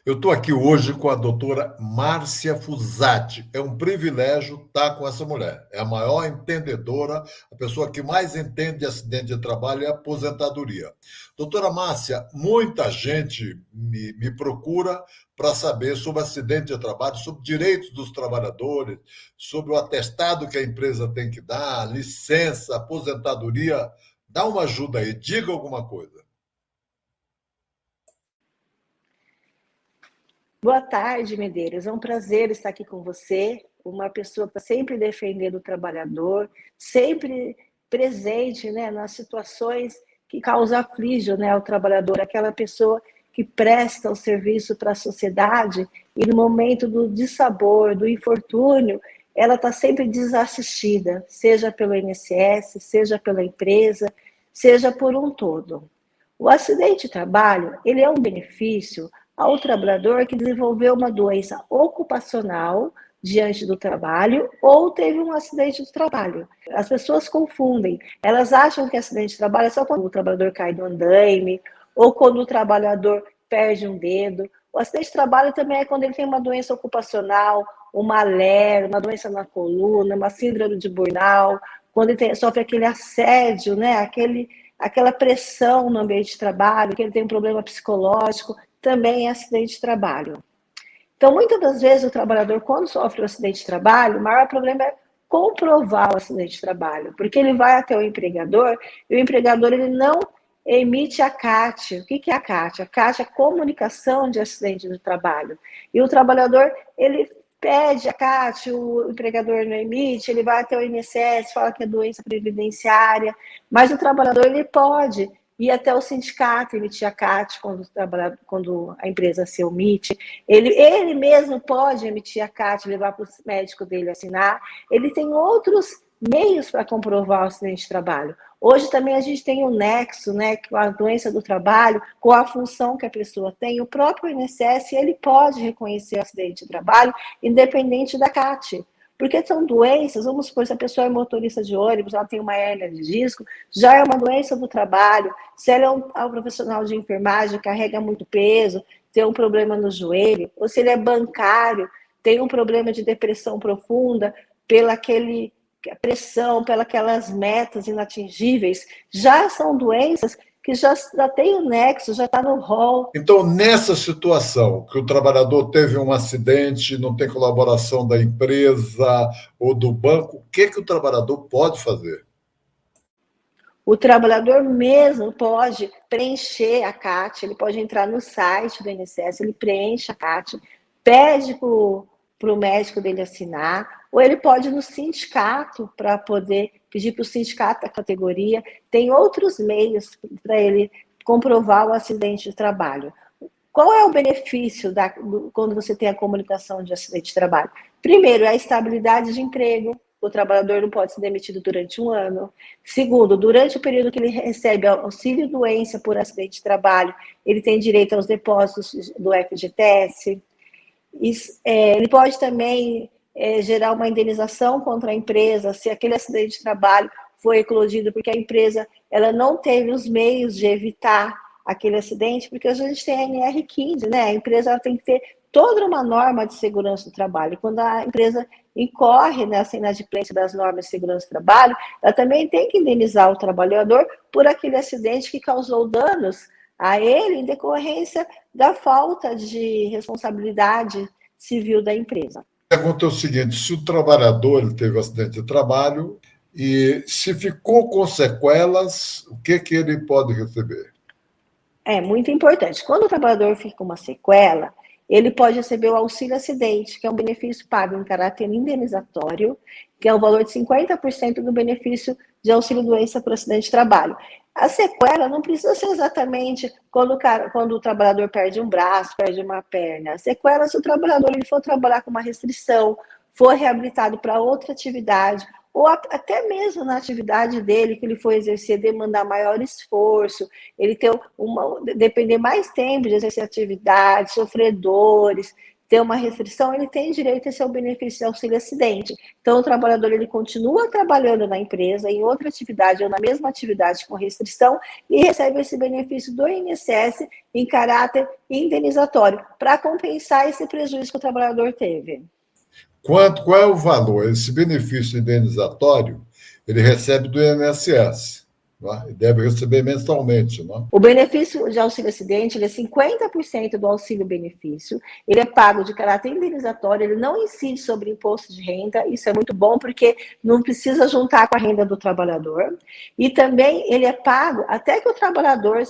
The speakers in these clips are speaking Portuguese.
Eu estou aqui hoje com a doutora Márcia Fusati. É um privilégio estar com essa mulher. É a maior entendedora, a pessoa que mais entende de acidente de trabalho e aposentadoria. Doutora Márcia, muita gente me procura para saber sobre acidente de trabalho, sobre direitos dos trabalhadores, sobre o atestado que a empresa tem que dar, licença, aposentadoria. Dá uma ajuda aí, diga alguma coisa. Boa tarde, Medeiros. É um prazer estar aqui com você, uma pessoa que está sempre defendendo o trabalhador, sempre presente, né, nas situações que causam aflijo, né, ao trabalhador, aquela pessoa que presta o serviço para a sociedade e no momento do dissabor, do infortúnio, ela está sempre desassistida, seja pelo INSS, seja pela empresa, seja por um todo. O acidente de trabalho, ele é um benefício ao trabalhador que desenvolveu uma doença ocupacional diante do trabalho ou teve um acidente de trabalho. As pessoas confundem. Elas acham que acidente de trabalho é só quando o trabalhador cai do andaime ou quando o trabalhador perde um dedo. O acidente de trabalho também é quando ele tem uma doença ocupacional, uma LER, uma doença na coluna, uma síndrome de burnout, quando ele sofre aquele assédio, né? Aquela pressão no ambiente de trabalho, que ele tem um problema psicológico, também é acidente de trabalho. Então, muitas das vezes, o trabalhador, quando sofre um acidente de trabalho, o maior problema é comprovar o acidente de trabalho, porque ele vai até o empregador e o empregador ele não emite a CAT. O que é a CAT? A CAT é a comunicação de acidente de trabalho. E o trabalhador, ele pede a CAT, o empregador não emite, ele vai até o INSS, fala que é doença previdenciária, mas o trabalhador ele pode ir até o sindicato emitir a CAT quando a empresa se omite. Ele mesmo pode emitir a CAT, levar para o médico dele assinar. Ele tem outros meios para comprovar o acidente de trabalho. Hoje também a gente tem o nexo, né, com a doença do trabalho, com a função que a pessoa tem. O próprio INSS, ele pode reconhecer o acidente de trabalho, independente da CAT. Porque são doenças, vamos supor, se a pessoa é motorista de ônibus, ela tem uma hérnia de disco, já é uma doença do trabalho. Se ela é um profissional de enfermagem, carrega muito peso, tem um problema no joelho, ou se ele é bancário, tem um problema de depressão profunda, pela aquele pressão, pelas aquelas metas inatingíveis, já são doenças que já tem o nexo, já está no rol. Então, nessa situação, que o trabalhador teve um acidente, não tem colaboração da empresa ou do banco, o que o trabalhador pode fazer? O trabalhador mesmo pode preencher a CAT, ele pode entrar no site do INSS, ele preenche a CAT, pede para o médico dele assinar, ou ele pode ir no sindicato para poder pedir para o sindicato da categoria. Tem outros meios para ele comprovar o acidente de trabalho. Qual é o benefício quando você tem a comunicação de acidente de trabalho? Primeiro, é a estabilidade de emprego. O trabalhador não pode ser demitido durante um ano. Segundo, durante o período que ele recebe auxílio-doença por acidente de trabalho, ele tem direito aos depósitos do FGTS. Ele pode também gerar uma indenização contra a empresa se aquele acidente de trabalho foi eclodido porque a empresa ela não teve os meios de evitar aquele acidente, porque a gente tem a NR15, né? A empresa tem que ter toda uma norma de segurança do trabalho. Quando a empresa incorre nessa inadimplência das normas de segurança do trabalho, ela também tem que indenizar o trabalhador por aquele acidente que causou danos a ele em decorrência da falta de responsabilidade civil da empresa. Pergunta é o seguinte: se o trabalhador teve um acidente de trabalho e se ficou com sequelas, o que ele pode receber? É muito importante. Quando o trabalhador fica com uma sequela, ele pode receber o auxílio acidente, que é um benefício pago em caráter indenizatório, que é o valor de 50% do benefício de auxílio doença por acidente de trabalho. A sequela não precisa ser exatamente quando o trabalhador perde um braço, perde uma perna. A sequela, se o trabalhador ele for trabalhar com uma restrição, for reabilitado para outra atividade, ou até mesmo na atividade dele, que ele for exercer, demandar maior esforço, ele ter depender mais tempo de exercer atividade, sofrer dores, ter uma restrição, ele tem direito a esse benefício de auxílio acidente. Então, o trabalhador ele continua trabalhando na empresa, em outra atividade ou na mesma atividade com restrição e recebe esse benefício do INSS em caráter indenizatório, para compensar esse prejuízo que o trabalhador teve. Qual é o valor? Esse benefício indenizatório, ele recebe do INSS, né? E deve receber mensalmente, né? O benefício de auxílio-acidente, ele é 50% do auxílio-benefício, ele é pago de caráter indenizatório, ele não incide sobre imposto de renda, isso é muito bom, porque não precisa juntar com a renda do trabalhador, e também ele é pago até que o trabalhador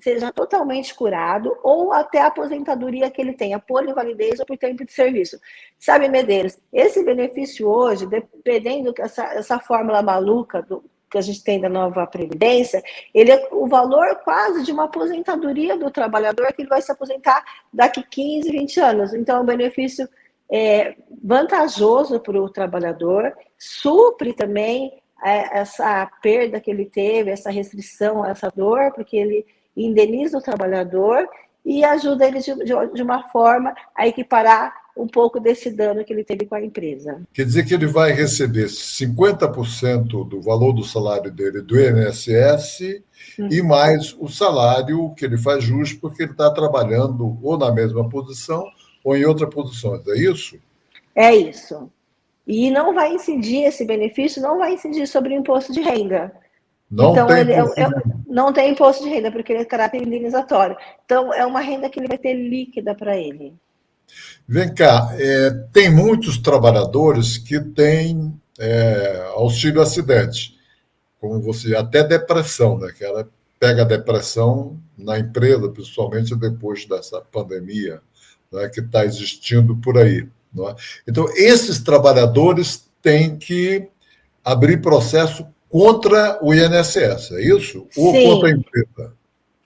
seja totalmente curado ou até a aposentadoria que ele tenha, por invalidez ou por tempo de serviço. Sabe, Medeiros, esse benefício hoje, dependendo dessa fórmula maluca que a gente tem da nova Previdência, ele é o valor quase de uma aposentadoria do trabalhador que ele vai se aposentar daqui 15, 20 anos. Então, é um benefício vantajoso para o trabalhador, supre também essa perda que ele teve, essa restrição, essa dor, porque ele indeniza o trabalhador e ajuda ele de uma forma a equiparar um pouco desse dano que ele teve com a empresa. Quer dizer que ele vai receber 50% do valor do salário dele do INSS e mais o salário que ele faz jus porque ele está trabalhando ou na mesma posição ou em outra posição. É isso? É isso. E não vai incidir, esse benefício não vai incidir sobre o imposto de renda. Então, não tem imposto de renda, porque ele é de caráter indenizatório. Então, é uma renda que ele vai ter líquida para ele. Vem cá, tem muitos trabalhadores que têm auxílio acidente, como você, até depressão, né? Que ela pega a depressão na empresa, principalmente depois dessa pandemia, né, que está existindo por aí. Não é? Então, esses trabalhadores têm que abrir processo contra o INSS, é isso? Sim. Ou contra a empresa?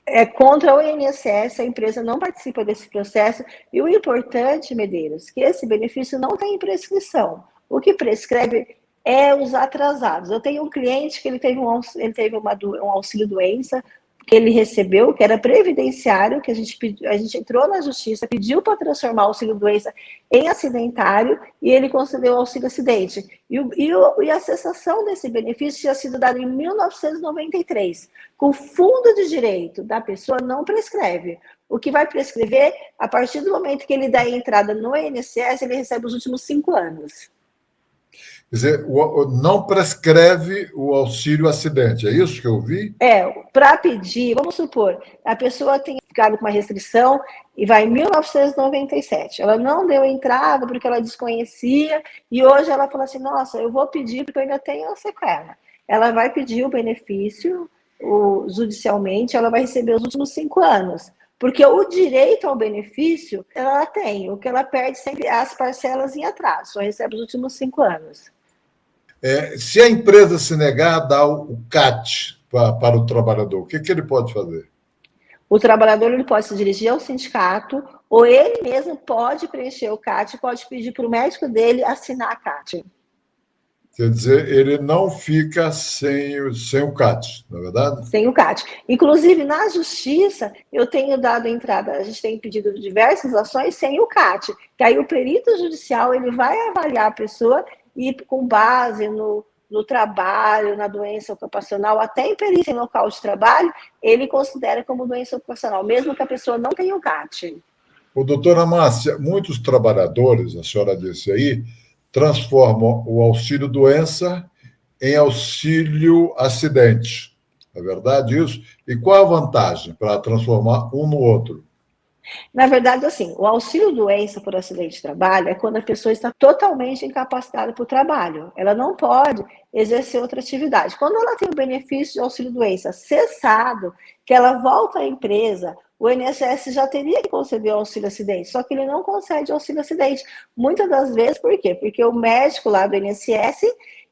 É contra o INSS, a empresa não participa desse processo. E o importante, Medeiros, que esse benefício não tem prescrição. O que prescreve é os atrasados. Eu tenho um cliente que ele teve um auxílio-doença que ele recebeu, que era previdenciário, que a gente entrou na justiça, pediu para transformar o auxílio-doença em acidentário, e ele concedeu o auxílio-acidente. E a cessação desse benefício tinha sido dada em 1993. Com fundo de direito da pessoa, não prescreve. O que vai prescrever, a partir do momento que ele dá a entrada no INSS, ele recebe os últimos 5 anos. Quer dizer, não prescreve o auxílio acidente, é isso que eu vi? Para pedir, vamos supor, a pessoa tem ficado com uma restrição e vai em 1997. Ela não deu entrada porque ela desconhecia e hoje ela fala assim, nossa, eu vou pedir porque eu ainda tenho a sequela. Ela vai pedir o benefício judicialmente, ela vai receber os últimos 5 anos. Porque o direito ao benefício, ela tem. O que ela perde sempre as parcelas em atraso, só recebe os últimos 5 anos. Se a empresa se negar a dar o CAT para o trabalhador, o que ele pode fazer? O trabalhador ele pode se dirigir ao sindicato ou ele mesmo pode preencher o CAT, pode pedir para o médico dele assinar a CAT. Quer dizer, ele não fica sem o CAT, não é verdade? Sem o CAT. Inclusive, na justiça, eu tenho dado entrada, a gente tem pedido diversas ações sem o CAT, que aí o perito judicial ele vai avaliar a pessoa e com base no trabalho, na doença ocupacional, até em perícia em local de trabalho, ele considera como doença ocupacional, mesmo que a pessoa não tenha o CAT. Doutora Márcia, muitos trabalhadores, a senhora disse aí, transformam o auxílio-doença em auxílio-acidente. É verdade isso? E qual a vantagem para transformar um no outro? Na verdade, assim, o auxílio-doença por acidente de trabalho é quando a pessoa está totalmente incapacitada para o trabalho. Ela não pode exercer outra atividade. Quando ela tem o benefício de auxílio-doença cessado, que ela volta à empresa, o INSS já teria que conceder o auxílio-acidente, só que ele não concede auxílio-acidente. Muitas das vezes, por quê? Porque o médico lá do INSS,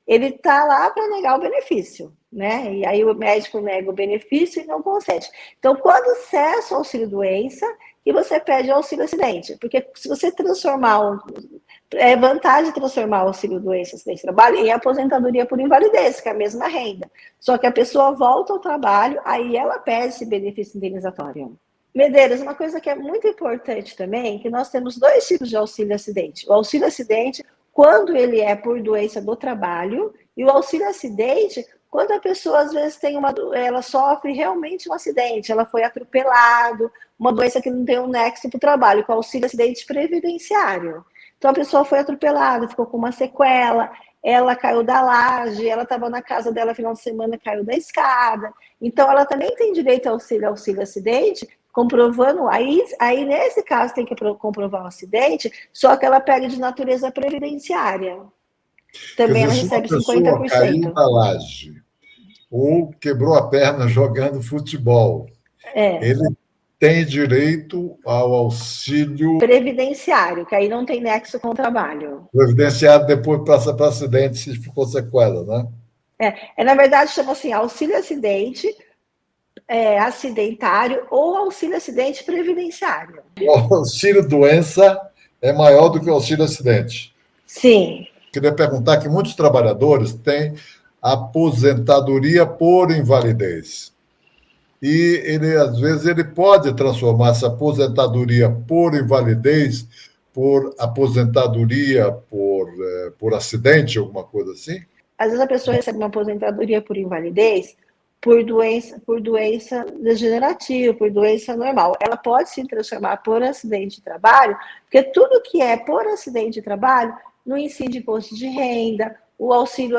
ele está lá para negar o benefício, né? E aí o médico nega o benefício e não concede. Então, quando cessa o auxílio-doença, e você pede o auxílio-acidente, porque se você transformar, é vantagem transformar o auxílio-doença, acidente de trabalho, em aposentadoria por invalidez, que é a mesma renda. Só que a pessoa volta ao trabalho, aí ela pede esse benefício indenizatório. Medeiros, uma coisa que é muito importante também, que nós temos dois tipos de auxílio acidente. O auxílio acidente, quando ele é por doença do trabalho, e o auxílio acidente, quando a pessoa às vezes ela sofre realmente um acidente, ela foi atropelado, uma doença que não tem um nexo para o trabalho, com o auxílio acidente previdenciário. Então a pessoa foi atropelada, ficou com uma sequela, ela caiu da laje, ela estava na casa dela final de semana, caiu da escada. Então ela também tem direito ao auxílio acidente, comprovando, aí nesse caso tem que comprovar o acidente, só que ela pega de natureza previdenciária. Quer Também dizer, ela se uma recebe pessoa caiu 50%. da laje ou quebrou a perna jogando futebol, É, ele tem direito ao auxílio previdenciário, que aí não tem nexo com o trabalho. previdenciário, depois passa para acidente se ficou sequela, né? Na verdade, chama assim, auxílio acidente, acidentário ou auxílio acidente previdenciário. O auxílio doença é maior do que o auxílio acidente. Sim. Queria perguntar que muitos trabalhadores têm aposentadoria por invalidez. E ele, às vezes, ele pode transformar essa aposentadoria por invalidez por aposentadoria por acidente, alguma coisa assim? Às vezes a pessoa recebe uma aposentadoria por invalidez por doença degenerativa, por doença normal. Ela pode se transformar por acidente de trabalho, porque tudo que é por acidente de trabalho não incide imposto de renda, o auxílio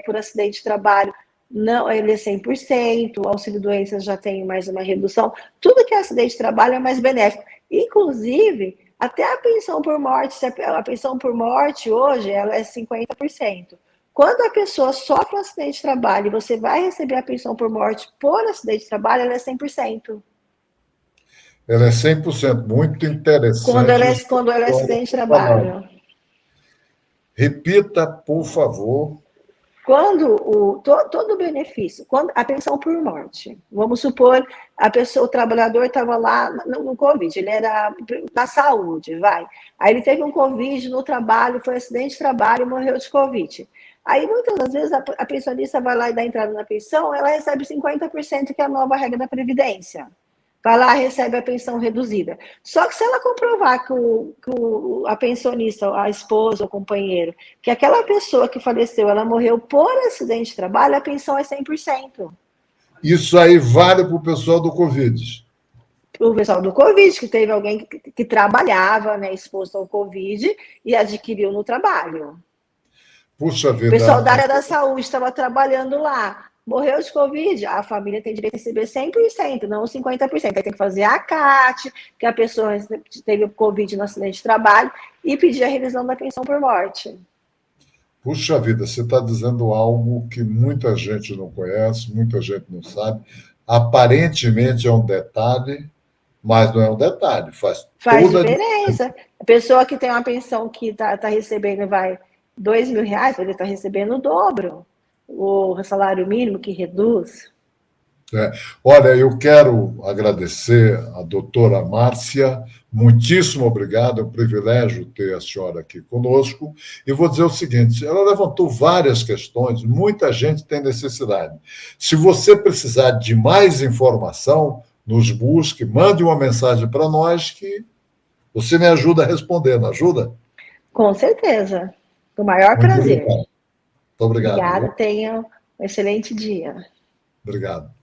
por acidente de trabalho não, ele é 100%, o auxílio doença já tem mais uma redução. Tudo que é acidente de trabalho é mais benéfico. Inclusive, até a pensão por morte, a pensão por morte hoje ela é 50%. Quando a pessoa sofre um acidente de trabalho e você vai receber a pensão por morte por acidente de trabalho, ela é 100%. Ela é 100%, muito interessante isso que Quando ela é a senhora acidente de está falando. trabalho. Repita, por favor. Quando todo o benefício, quando a pensão por morte, vamos supor, o trabalhador estava lá no Covid, ele era na saúde, vai. Aí ele teve um Covid no trabalho, foi acidente de trabalho e morreu de Covid. Aí muitas das vezes a pensionista vai lá e dá entrada na pensão, ela recebe 50%, que é a nova regra da Previdência. Vai lá, recebe a pensão reduzida. Só que se ela comprovar a pensionista, a esposa, o companheiro, que aquela pessoa que faleceu, ela morreu por acidente de trabalho, a pensão é 100%. Isso aí vale para o pessoal do Covid. O pessoal do Covid, que teve alguém que trabalhava, né, exposto ao Covid e adquiriu no trabalho. Puxa O vida, pessoal da área da saúde estava trabalhando lá, morreu de Covid, a família tem direito a receber 100%, não 50%. Aí tem que fazer a CAT, que a pessoa teve Covid no acidente de trabalho, e pedir a revisão da pensão por morte. puxa vida, você está dizendo algo que muita gente não conhece, muita gente não sabe. Aparentemente é um detalhe, mas não é um detalhe, faz Faz toda a diferença. diferença. A pessoa que tem uma pensão que está recebendo, vai, R$ 2.000, ele está recebendo o dobro. O salário mínimo que reduz. É. Olha, eu quero agradecer a doutora Márcia, muitíssimo obrigado, é um privilégio ter a senhora aqui conosco. E vou dizer o seguinte: ela levantou várias questões, muita gente tem necessidade. Se você precisar de mais informação, nos busque, mande uma mensagem para nós que você me ajuda a responder, não ajuda? Com certeza. Com o maior Muito prazer. obrigado. Muito obrigado, Obrigada, viu? tenha um excelente dia. Obrigado.